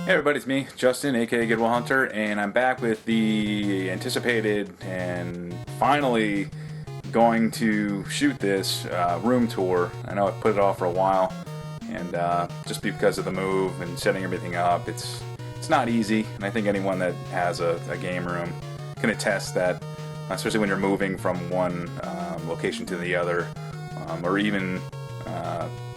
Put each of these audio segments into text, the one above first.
Hey everybody, it's me, Justin, aka Goodwill Hunter, and I'm back with the anticipated and finally going to shoot this room tour. I know I put it off for a while, and just because of the move and setting everything up, it's not easy. And I think anyone that has a game room can attest that, especially when you're moving from one location to the other, or even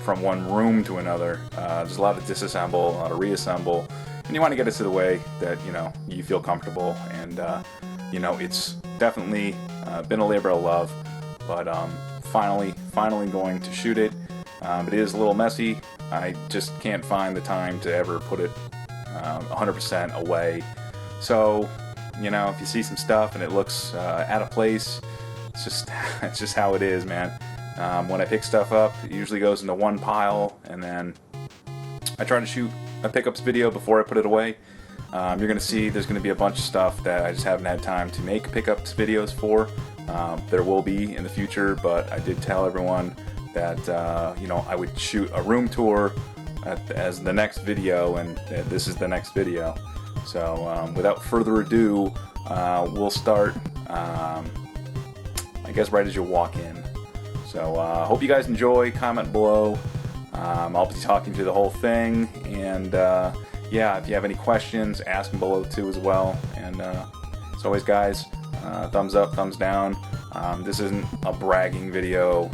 from one room to another. There's a lot of disassemble, a lot of reassemble, and you want to get it to the way that you feel comfortable. And it's definitely been a labor of love, but finally going to shoot it. It is a little messy. I just can't find the time to ever put it 100% away. So if you see some stuff and it looks out of place, it's just how it is, man. When I pick stuff up, it usually goes into one pile, and then I try to shoot a pickups video before I put it away. You're going to see there's going to be a bunch of stuff that I just haven't had time to make pickups videos for. There will be in the future, but I did tell everyone that I would shoot a room tour as the next video, and this is the next video. So without further ado, we'll start, I guess, right as you walk in. So hope you guys enjoy. Comment below. I'll be talking through the whole thing, and yeah, if you have any questions, ask them below too as well. And as always, guys, thumbs up, thumbs down. This isn't a bragging video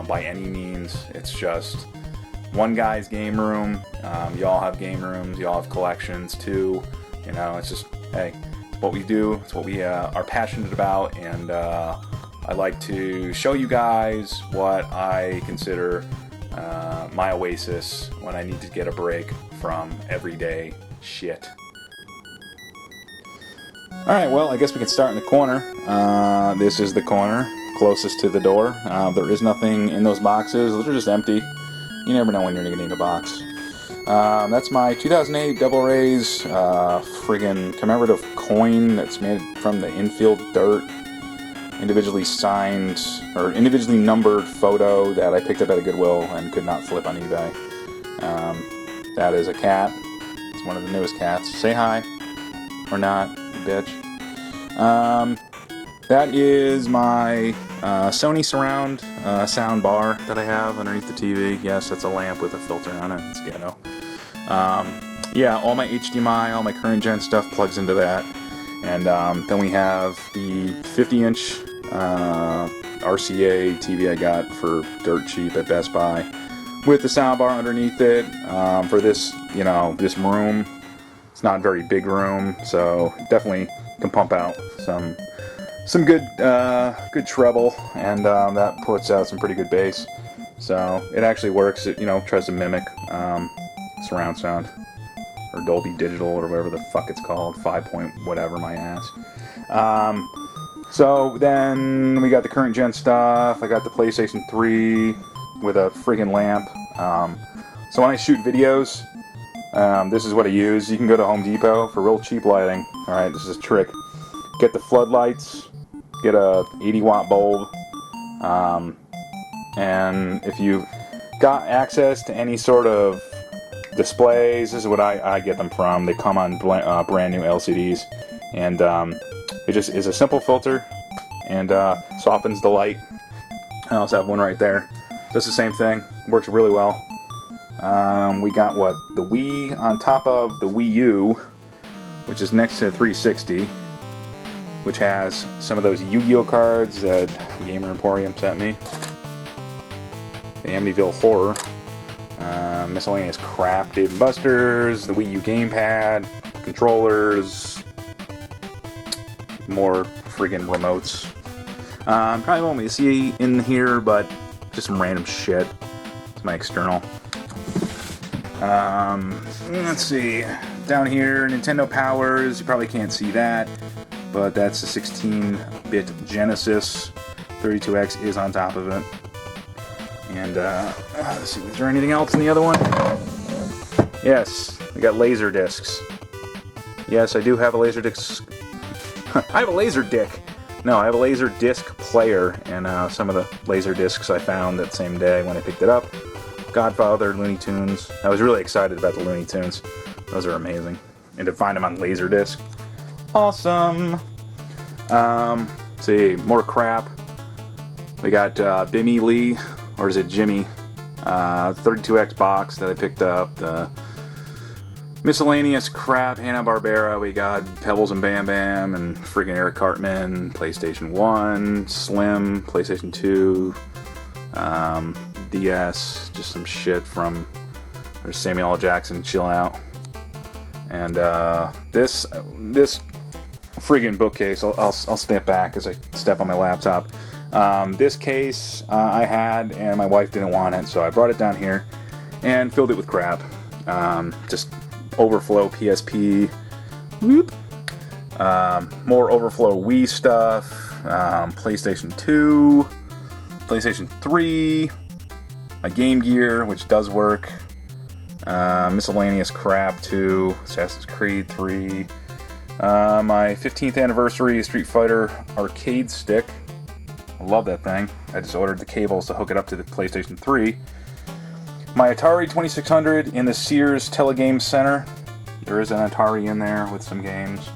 by any means. It's just one guy's game room. Y'all have game rooms. Y'all have collections too. It's just, hey, it's what we do. It's what we are passionate about, and I like to show you guys what I consider my oasis when I need to get a break from everyday shit. Alright, well, I guess we can start in the corner. This is the corner closest to the door. There is nothing in those boxes. Those are just empty. You never know when you're going to need a box. That's my 2008 Double Rays friggin' commemorative coin that's made from the infield dirt. Individually signed or individually numbered photo that I picked up at a Goodwill and could not flip on eBay. That is a cat. It's one of the newest cats. Say hi. Or not, you bitch. That is my Sony Surround sound bar that I have underneath the TV. Yes, that's a lamp with a filter on it. It's ghetto. Yeah, all my HDMI, all my current gen stuff plugs into that. And then we have the 50-inch RCA TV I got for dirt cheap at Best Buy, with the soundbar underneath it. For this, this room, it's not a very big room, so definitely can pump out some good treble, and that puts out some pretty good bass. So it actually works. It tries to mimic surround sound, or Dolby Digital, or whatever the fuck it's called, 5 point whatever my ass. So then we got the current gen stuff. I got the PlayStation 3 with a friggin' lamp. So when I shoot videos, this is what I use. You can go to Home Depot for real cheap lighting. Alright, this is a trick. Get the floodlights, get a 80-watt bulb, and if you got access to any sort of displays, this is what I get them from. They come on brand new LCDs, and it just is a simple filter and softens the light. I also have one right there. Does the same thing. Works really well. We got the Wii on top of the Wii U, which is next to the 360, which has some of those Yu-Gi-Oh cards that Gamer Emporium sent me. The Amityville Horror. Miscellaneous crap, Dave & Buster's, the Wii U gamepad, controllers, more friggin' remotes. Probably won't be see in here, but just some random shit. It's my external. Let's see. Down here, Nintendo Powers. You probably can't see that, but that's a 16-bit Genesis. 32X is on top of it. And let's see, is there anything else in the other one? Yes, we got laser discs. Yes, I do have a laser disc. I have a laser disc. No, I have a laser disc player, and some of the laser discs I found that same day when I picked it up. Godfather, Looney Tunes. I was really excited about the Looney Tunes. Those are amazing. And to find them on Laserdisc, awesome. Let's see, more crap. We got Bimmy Lee, or is it Jimmy? 32X box that I picked up. The miscellaneous crap, Hanna-Barbera. We got Pebbles and Bam Bam and freaking Eric Cartman, PlayStation 1, Slim, PlayStation 2, DS, just some shit from Samuel L. Jackson, chill out. And this friggin' bookcase, I'll step back as I step on my laptop. This case I had, and my wife didn't want it, so I brought it down here and filled it with crap. Just overflow PSP, whoop. More overflow Wii stuff, PlayStation 2, PlayStation 3, my Game Gear, which does work, miscellaneous crap too, Assassin's Creed 3, my 15th anniversary Street Fighter arcade stick. I love that thing. I just ordered the cables to hook it up to the PlayStation 3. My Atari 2600 in the Sears Telegame Center. There is an Atari in there with some games.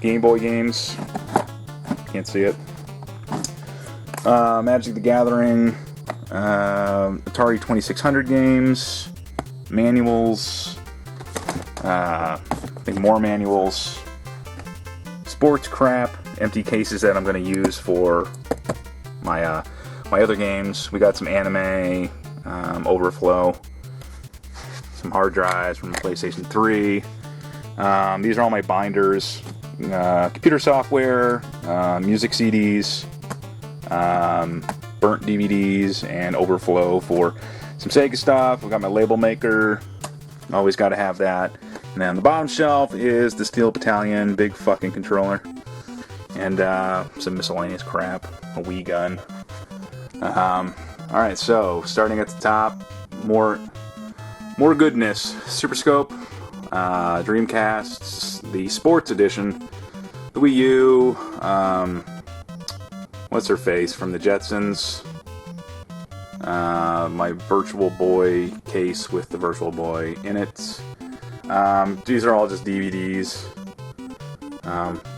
Game Boy games. Can't see it. Magic the Gathering. Atari 2600 games. Manuals. I think more manuals. Sports crap. Empty cases that I'm going to use for my my other games. We got some anime, overflow, some hard drives from PlayStation 3. These are all my binders, computer software, music CDs, burnt DVDs, and overflow for some Sega stuff. We got my label maker. Always got to have that. And then on the bottom shelf is the Steel Battalion big fucking controller. And some miscellaneous crap, a Wii gun. Alright, so starting at the top, more goodness. Super Scope, Dreamcast, the Sports Edition, the Wii U, what's her face from the Jetsons, my Virtual Boy case with the Virtual Boy in it. These are all just DVDs.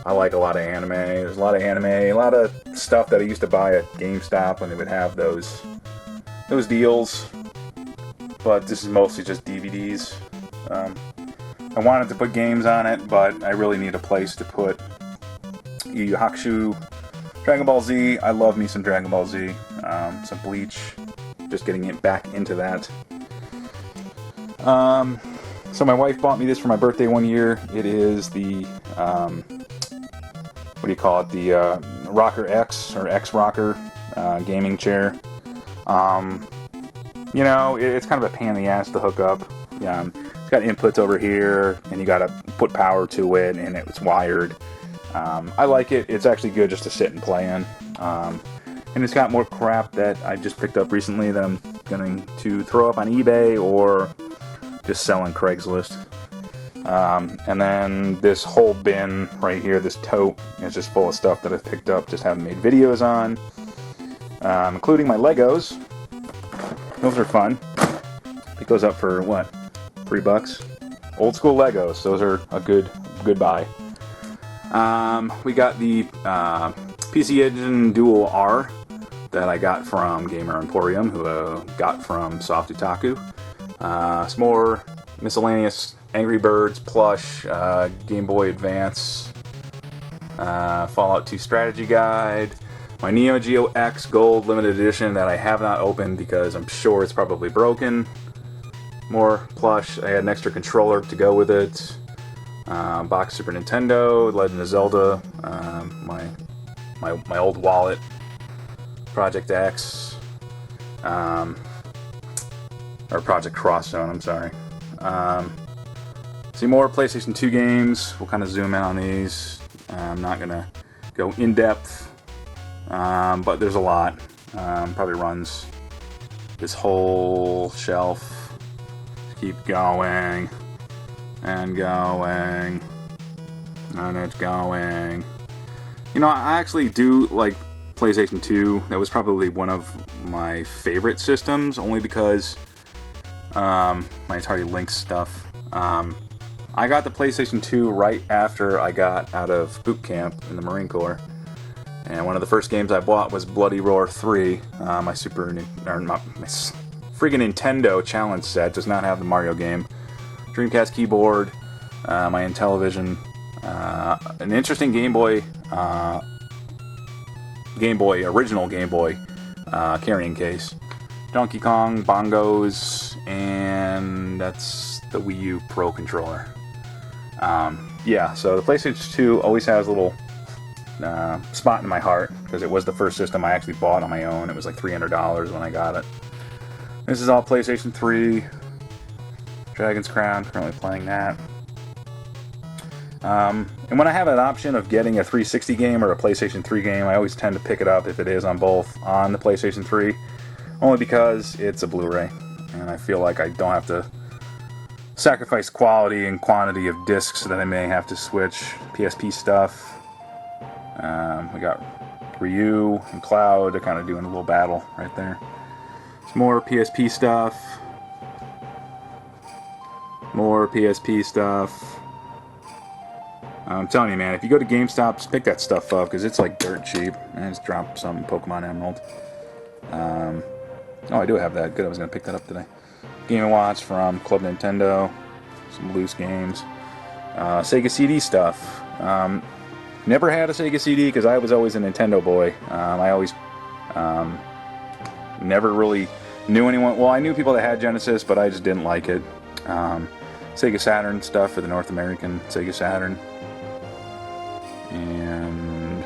I like a lot of anime. There's a lot of anime, a lot of stuff that I used to buy at GameStop when they would have those deals. But this is mostly just DVDs. I wanted to put games on it, but I really need a place to put Yu Yu Hakusho, Dragon Ball Z. I love me some Dragon Ball Z. Some Bleach. Just getting it back into that. So my wife bought me this for my birthday one year. It is the, what do you call it? The Rocker X, or X Rocker gaming chair. You know, it's kind of a pain in the ass to hook up. It's got inputs over here, and you gotta put power to it, and it's wired. I like it. It's actually good just to sit and play in. And it's got more crap that I just picked up recently that I'm going to throw up on eBay or just sell on Craigslist. And then this whole bin right here, this tote, is just full of stuff that I've picked up, just haven't made videos on, including my Legos. Those are fun. It goes up for what, $3? Old school Legos. Those are a good buy. We got the PC Engine Dual R that I got from Gamer Emporium, who got from Soft Otaku. Some more miscellaneous Angry Birds plush, Game Boy Advance, Fallout 2 Strategy Guide, my Neo Geo X Gold Limited Edition that I have not opened because I'm sure it's probably broken. More plush. I had an extra controller to go with it. Box Super Nintendo, Legend of Zelda, my old wallet, Project X, or Project Cross Zone, I'm sorry. See more PlayStation 2 games. We'll kind of zoom in on these. I'm not going to go in depth, but there's a lot. Probably runs this whole shelf. Keep going and going, and it's going. You know, I actually do like PlayStation 2. That was probably one of my favorite systems, only because my Atari Lynx stuff. I got the PlayStation 2 right after I got out of boot camp in the Marine Corps. And one of the first games I bought was Bloody Roar 3. My friggin' Nintendo challenge set does not have the Mario game. Dreamcast keyboard, my Intellivision, an interesting original Game Boy carrying case, Donkey Kong, bongos, and that's the Wii U Pro controller. Yeah, so the PlayStation 2 always has a little spot in my heart because it was the first system I actually bought on my own. It was like $300 when I got it. This is all PlayStation 3. Dragon's Crown, currently playing that. And when I have an option of getting a 360 game or a PlayStation 3 game, I always tend to pick it up if it is on both on the PlayStation 3, only because it's a Blu-ray, and I feel like I don't have to sacrifice quality and quantity of discs that I may have to switch. PSP stuff. We got Ryu and Cloud. They're kind of doing a little battle right there. Some more PSP stuff. More PSP stuff. I'm telling you, man, if you go to GameStop, just pick that stuff up because it's like dirt cheap. I just dropped some Pokemon Emerald. Oh, I do have that. Good, I was going to pick that up today. Game & Watch from Club Nintendo. Some loose games. Sega CD stuff. Never had a Sega CD because I was always a Nintendo boy. I always never really knew anyone. Well, I knew people that had Genesis, but I just didn't like it. Sega Saturn stuff for the North American Sega Saturn. And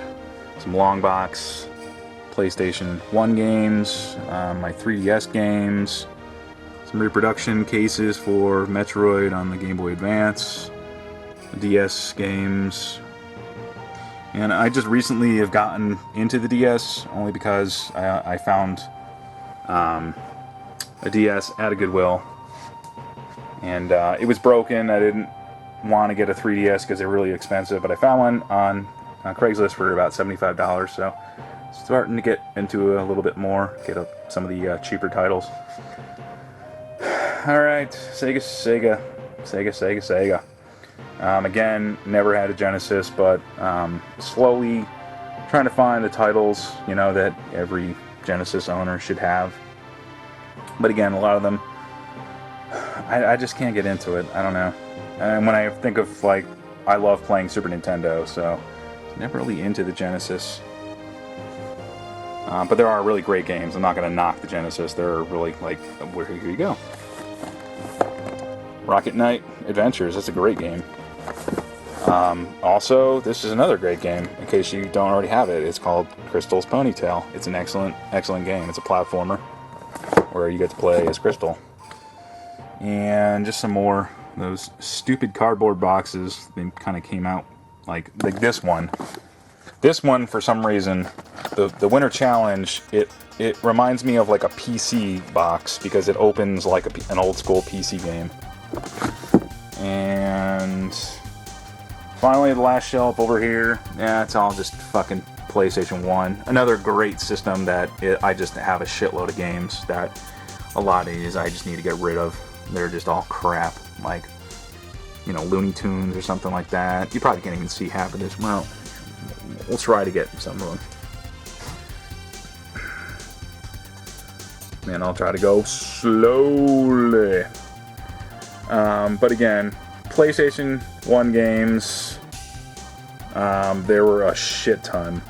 some long box PlayStation 1 games, my 3DS games, some reproduction cases for Metroid on the Game Boy Advance, DS games. And I just recently have gotten into the DS only because I found a DS at a Goodwill. And it was broken. I didn't want to get a 3DS because they're really expensive, but I found one on Craigslist for about $75, so starting to get into a little bit more, get up some of the cheaper titles. Alright, Sega. Again, never had a Genesis, but slowly trying to find the titles, that every Genesis owner should have. But again, a lot of them, I just can't get into it. I don't know. And when I think of, I love playing Super Nintendo, so never really into the Genesis. But there are really great games. I'm not going to knock the Genesis. They're really, here you go. Rocket Knight Adventures. That's a great game. Also, this is another great game, in case you don't already have it. It's called Crystal's Ponytail. It's an excellent game. It's a platformer where you get to play as Crystal. And just some more those stupid cardboard boxes. They kind of came out like this one. This one, for some reason, the Winter Challenge, it reminds me of like a PC box because it opens like an old school PC game. And finally, the last shelf over here. Yeah, it's all just fucking PlayStation 1. Another great system that I just have a shitload of games that a lot of these I just need to get rid of. They're just all crap, like, Looney Tunes or something like that. You probably can't even see half of this. Well, we'll try to get some of them. Man, I'll try to go slowly. But again, PlayStation 1 games, there were a shit ton.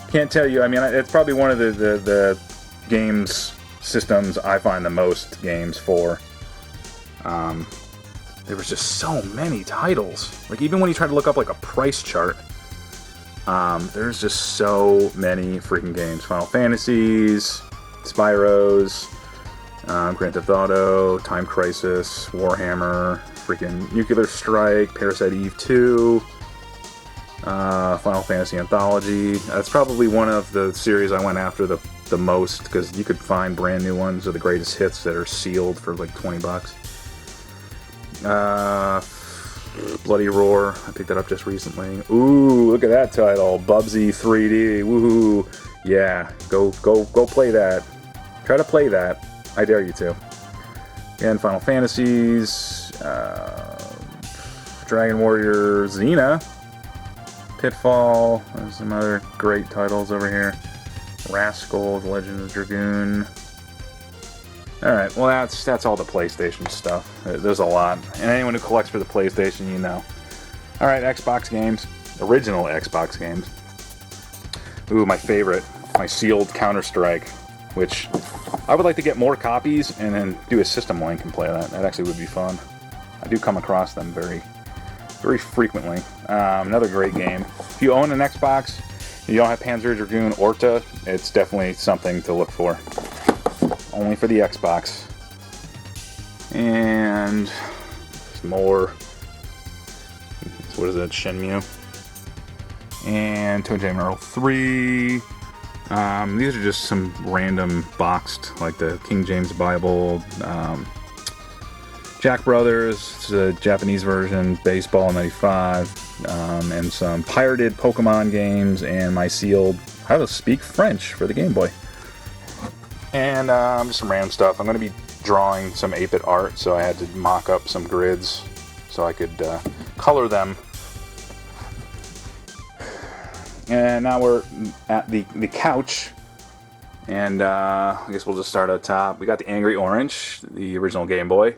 Can't tell you, it's probably one of the games systems I find the most games for. There was just so many titles. Even when you try to look up a price chart, there's just so many freaking games. Final Fantasies, Spyros, Grand Theft Auto, Time Crisis, Warhammer, freaking Nuclear Strike, Parasite Eve 2, Final Fantasy Anthology. That's probably one of the series I went after the most, because you could find brand new ones of the greatest hits that are sealed for $20. Bloody Roar, I picked that up just recently. Ooh, look at that title, Bubsy 3D. Woohoo! Yeah, go play that. Try to play that. I dare you to. Again, Final Fantasies, Dragon Warrior, Xena, Pitfall. There's some other great titles over here. Rascal, The Legend of the Dragoon. Alright, well that's all the PlayStation stuff. There's a lot. And anyone who collects for the PlayStation, you know. Alright, Xbox games. Original Xbox games. Ooh, my favorite. My sealed Counter-Strike. Which, I would like to get more copies and then do a system link and play that. That actually would be fun. I do come across them very, very frequently. Another great game. If you own an Xbox, you don't have Panzer Dragoon Orta, it's definitely something to look for. Only for the Xbox. And some more. What is it? Shenmue. And Toe Jam Earl 3. These are just some random boxed, like the King James Bible, Jack Brothers, it's a Japanese version, Baseball 95, and some pirated Pokemon games, and my sealed How to Speak French for the Game Boy. And just some random stuff. I'm going to be drawing some 8-bit art, so I had to mock up some grids so I could color them. And now we're at the couch, and I guess we'll just start at the top. We got the Angry Orange, the original Game Boy.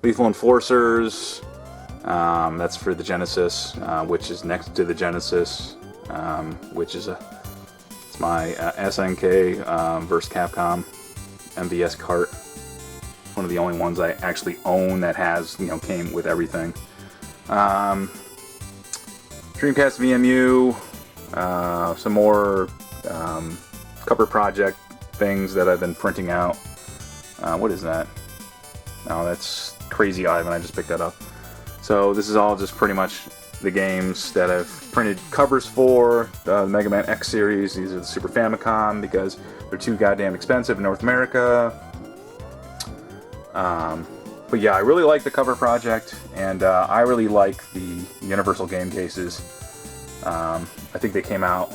Lethal Enforcers, that's for the Genesis, which is next to the Genesis, which is it's my SNK versus Capcom MVS cart. One of the only ones I actually own that has, came with everything. Dreamcast VMU, some more cover project things that I've been printing out. What is that? Oh, that's Crazy Ivan. I just picked that up. So this is all just pretty much the games that I've printed covers for. The Mega Man X series. These are the Super Famicom because they're too goddamn expensive in North America. But yeah, I really like the cover project, and I really like the Universal game cases. I think they come out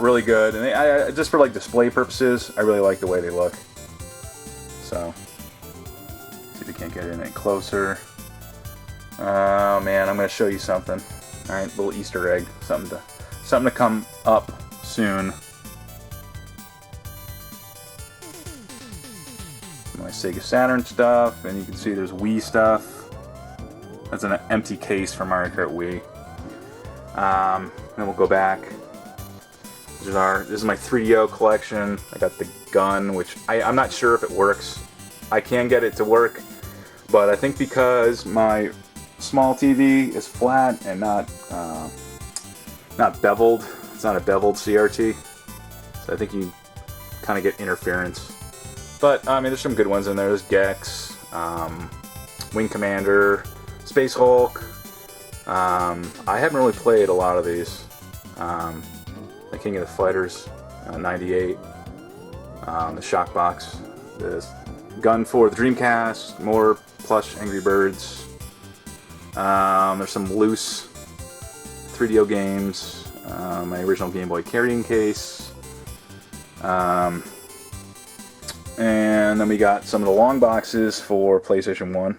really good, and I just for like display purposes, I really like the way they look. So, see if we can't get in any closer. Oh man, I'm gonna show you something. All right, little Easter egg, something to come up soon. My Sega Saturn stuff, and you can see there's Wii stuff. That's an empty case for Mario Kart Wii. Then we'll go back. This is my 3DO collection. I got the gun, which I'm not sure if it works. I can get it to work, but I think because my small TV is flat and not beveled, it's not a beveled CRT, so I think you kind of get interference. But I mean, there's some good ones in there. There's Gex, Wing Commander, Space Hulk. I haven't really played a lot of these. The King of the Fighters, 98. The Shock Box. The gun for the Dreamcast. More plush Angry Birds. There's some loose 3DO games. My original Game Boy carrying case. And then we got some of the long boxes for PlayStation 1.